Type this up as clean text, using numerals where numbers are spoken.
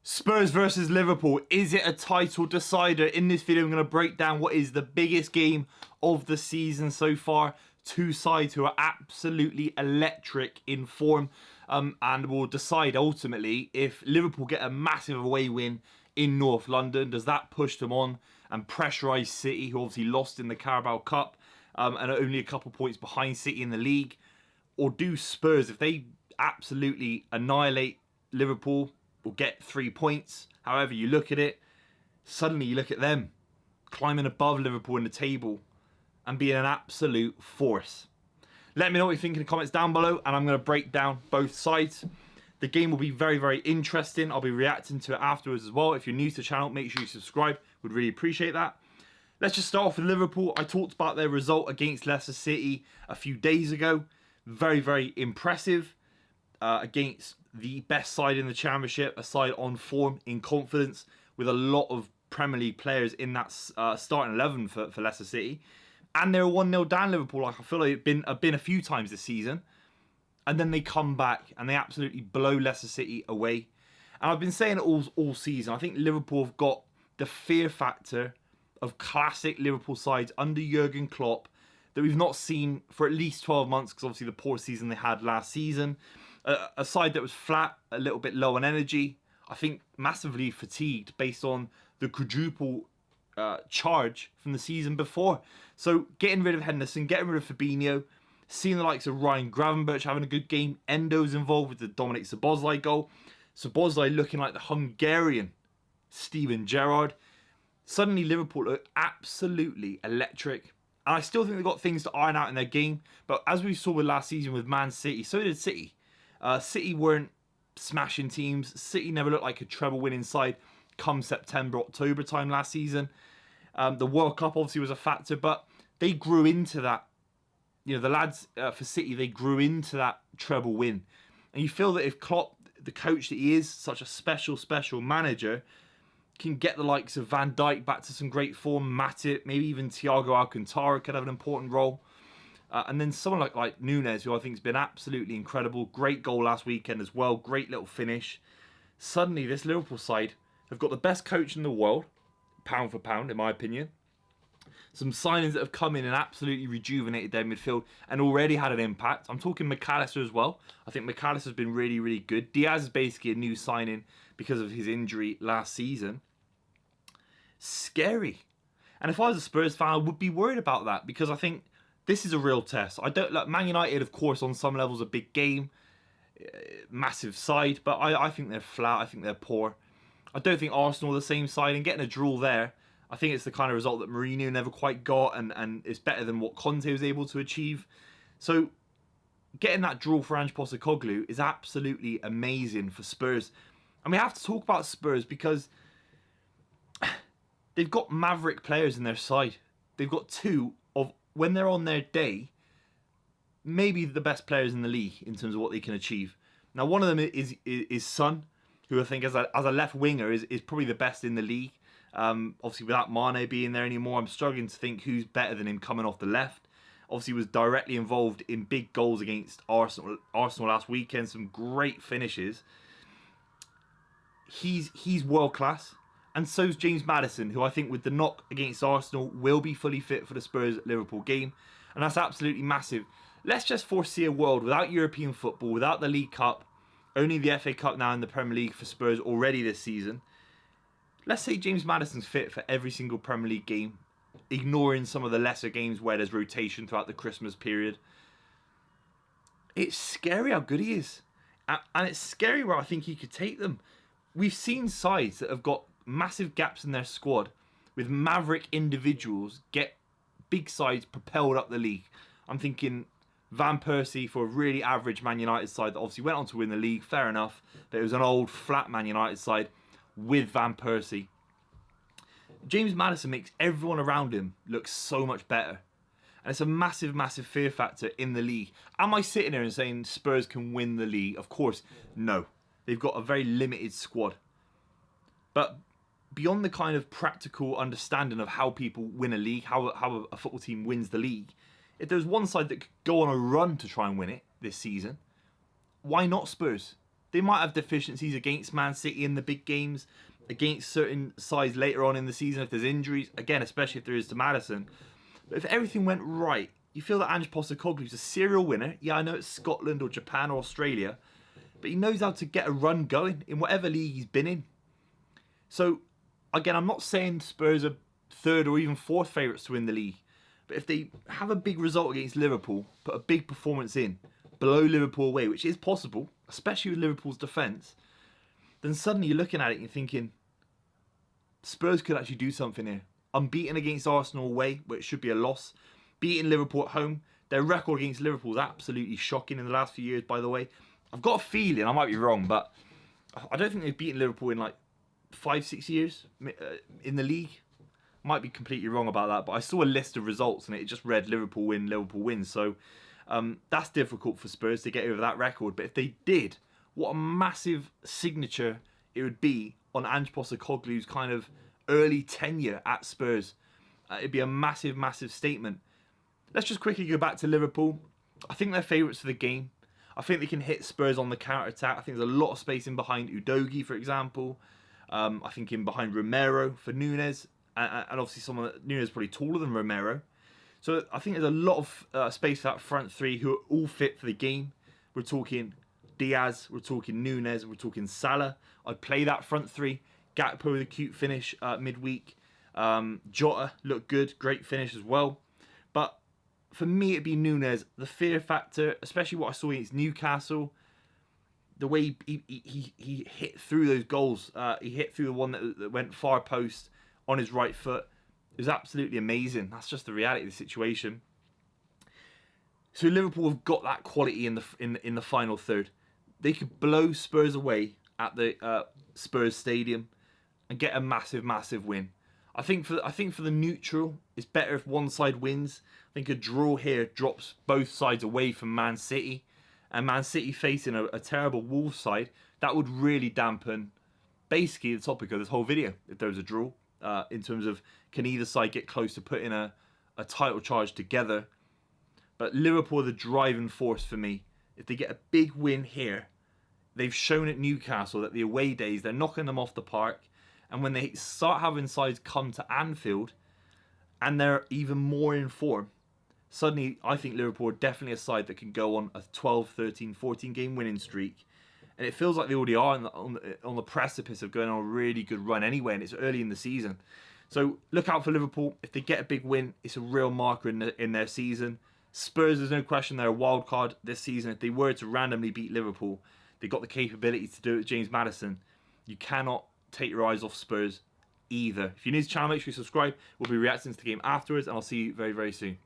Spurs versus Liverpool. Is it a title decider? In this video, I'm going to break down what is the biggest game of the season so far. Two sides who are absolutely electric in form, and will decide ultimately if Liverpool get a massive away win in North London. Does that push them on and pressurise City, who obviously lost in the Carabao Cup and are only a couple points behind City in the league? Or do Spurs, if they absolutely annihilate Liverpool, will get 3 points, however you look at it, suddenly you look at them climbing above Liverpool in the table and being an absolute force. Let me know what you think in the comments down below, and I'm going to break down both sides. The game will be very, very interesting. I'll be reacting to it afterwards as well. If you're new to the channel, make sure you subscribe. Would really appreciate that. Let's just start off with Liverpool. I talked about their result against Leicester City a few days ago. Very, very impressive against the best side in the Championship, a side on form, in confidence, with a lot of Premier League players in that starting 11 for Leicester City. And they were 1-0 down Liverpool, like I feel like it's been a few times this season. And then they come back and they absolutely blow Leicester City away. And I've been saying it all season. I think Liverpool have got the fear factor of classic Liverpool sides under Jurgen Klopp that we've not seen for at least 12 months, because obviously the poor season they had last season. A side that was flat, a little bit low on energy. I think massively fatigued based on the quadruple charge from the season before. So getting rid of Henderson, getting rid of Fabinho, seeing the likes of Ryan Gravenberch having a good game. Endo's involved with the Dominic Szoboszlai goal. Szoboszlai looking like the Hungarian Steven Gerrard. Suddenly Liverpool look absolutely electric. And I still think they've got things to iron out in their game. But as we saw with last season with Man City, so did City. City weren't smashing teams. City never looked like a treble winning side come September, October time last season. The World Cup obviously was a factor, but they grew into that. You know, the lads for City, they grew into that treble win. And you feel that if Klopp, the coach that he is, such a special manager, can get the likes of Van Dijk back to some great form, Matip, maybe even Thiago Alcantara could have an important role. And then someone like Nunes, who I think has been absolutely incredible. Great goal last weekend as well. Great little finish. Suddenly, this Liverpool side have got the best coach in the world, pound for pound, in my opinion. Some signings that have come in and absolutely rejuvenated their midfield and already had an impact. I'm talking McAllister as well. I think McAllister's been really, really good. Diaz is basically a new signing because of his injury last season. Scary. And if I was a Spurs fan, I would be worried about that, because I think this is a real test. I don't like Man United, of course, on some levels a big game, massive side, but I think they're flat. I think they're poor. I don't think Arsenal are the same side, and getting a draw there, I think it's the kind of result that Mourinho never quite got, and it's better than what Conte was able to achieve. So getting that draw for Ange Postecoglou is absolutely amazing for Spurs. And we have to talk about Spurs because they've got maverick players in their side. They've got two of, when they're on their day, maybe the best players in the league in terms of what they can achieve. Now, one of them is Son, who I think as a left winger is probably the best in the league. Obviously, without Mane being there anymore, I'm struggling to think who's better than him coming off the left. Obviously, was directly involved in big goals against Arsenal last weekend. Some great finishes. He's world class. And so's James Maddison, who I think with the knock against Arsenal will be fully fit for the Spurs-Liverpool game. And that's absolutely massive. Let's just foresee a world without European football, without the League Cup, only the FA Cup now in the Premier League for Spurs already this season. Let's say James Maddison's fit for every single Premier League game, ignoring some of the lesser games where there's rotation throughout the Christmas period. It's scary how good he is. And it's scary where I think he could take them. We've seen sides that have got massive gaps in their squad with maverick individuals get big sides propelled up the league. I'm thinking Van Persie for a really average Man United side that obviously went on to win the league, fair enough, but it was an old flat Man United side with Van Persie. James Maddison makes everyone around him look so much better, and it's a massive fear factor in the league. Am I sitting here and saying Spurs can win the league? Of course, no. They've got a very limited squad, but beyond the kind of practical understanding of how people win a league, how a football team wins the league, if there's one side that could go on a run to try and win it this season, why not Spurs? They might have deficiencies against Man City in the big games, against certain sides later on in the season if there's injuries. Again, especially if there is to Maddison. But if everything went right, you feel that Ange Postecoglou's a serial winner. Yeah, I know it's Scotland or Japan or Australia, but he knows how to get a run going in whatever league he's been in. So, again, I'm not saying Spurs are third or even fourth favourites to win the league. But if they have a big result against Liverpool, put a big performance in, below Liverpool away, which is possible, especially with Liverpool's defence, then suddenly you're looking at it and you're thinking, Spurs could actually do something here. Unbeaten against Arsenal away, where it should be a loss. Beating Liverpool at home. Their record against Liverpool is absolutely shocking in the last few years, by the way. I've got a feeling, I might be wrong, but I don't think they've beaten Liverpool in like 5-6 years in the league. Might be completely wrong about that, but I saw a list of results and it just read Liverpool win, Liverpool win. So that's difficult for Spurs to get over that record. But if they did, what a massive signature it would be on Ange Postecoglou's kind of early tenure at Spurs. It'd be a massive, massive statement. Let's just quickly go back to Liverpool. I think they're favourites for the game. I think they can hit Spurs on the counter-attack. I think there's a lot of space in behind Udogie, for example. I think in behind Romero for Nunes. And obviously someone that Nunes is probably taller than Romero. So I think there's a lot of space for that front three who are all fit for the game. We're talking Diaz, we're talking Nunes, we're talking Salah. I'd play that front three. Gakpo with a cute finish midweek. Jota looked good, great finish as well. But for me, it'd be Nunes. The fear factor, especially what I saw against Newcastle, the way he hit through those goals. He hit through the one that went far post on his right foot. It was absolutely amazing. That's just the reality of the situation. So Liverpool have got that quality in the final third. They could blow Spurs away at the Spurs Stadium and get a massive, massive win. I think for the neutral, it's better if one side wins. I think a draw here drops both sides away from Man City. And Man City facing a terrible Wolves side, that would really dampen basically the topic of this whole video if there was a draw. In terms of can either side get close to putting a title charge together. But Liverpool are the driving force for me. If they get a big win here, they've shown at Newcastle that the away days, they're knocking them off the park. And when they start having sides come to Anfield and they're even more in form, suddenly I think Liverpool are definitely a side that can go on a 12, 13, 14 game winning streak. And it feels like they already are on the precipice of going on a really good run anyway, and it's early in the season. So look out for Liverpool. If they get a big win, it's a real marker in their season. Spurs, there's no question they're a wild card this season. If they were to randomly beat Liverpool, they've got the capability to do it with James Maddison. You cannot take your eyes off Spurs either. If you're new to the channel, make sure you subscribe. We'll be reacting to the game afterwards, and I'll see you very, very soon.